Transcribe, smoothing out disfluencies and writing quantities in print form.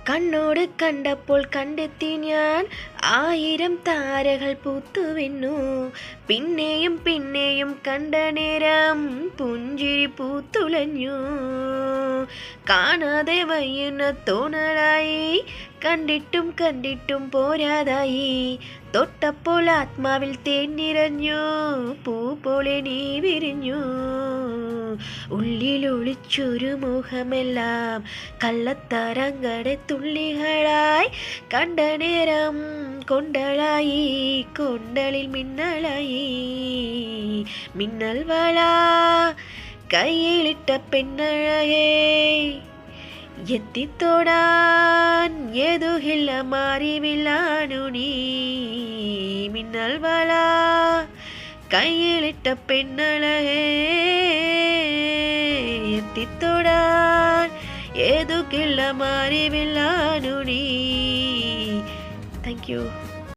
കണ്ണോട് കണ്ടപ്പോൾ കണ്ടെത്തി ഞാൻ 1000 താരകൾ പൂത്തുവെന്നു. പിന്നെയും പിന്നെയും കണ്ട നേരം പുഞ്ചിരി പൂത്തുലഞ്ഞു. കാണാതെ വയ്യുന്ന തോന്നലായി, കണ്ടിട്ടും കണ്ടിട്ടും പോരാതായി. തൊട്ടപ്പോൾ ആത്മാവിൽ തേൻ നിറഞ്ഞു, പൂ പോലെ നീ വിരിഞ്ഞു. ഉള്ളിലൊളിച്ചൊരു മോഹമെല്ലാം കള്ളത്തരങ്ങളുടെ തുള്ളികളായി. കണ്ട നേരം കൊണ്ടളായി, കൊണ്ടലിൽ മിന്നലായി. മിന്നൽ വള കയ്യിലിട്ട പെണ്ണഴകേ, എത്തിത്തോടാൻ ഏതുകില്ല മാറിവില്ലാനു നീ. മിന്നൽ വള കയ്യിലിട്ട പെണ്ണഴകേ, എത്തിത്തോടാൻ ഏതുകില്ല മാറിവില്ലാനു നീ. Thank you.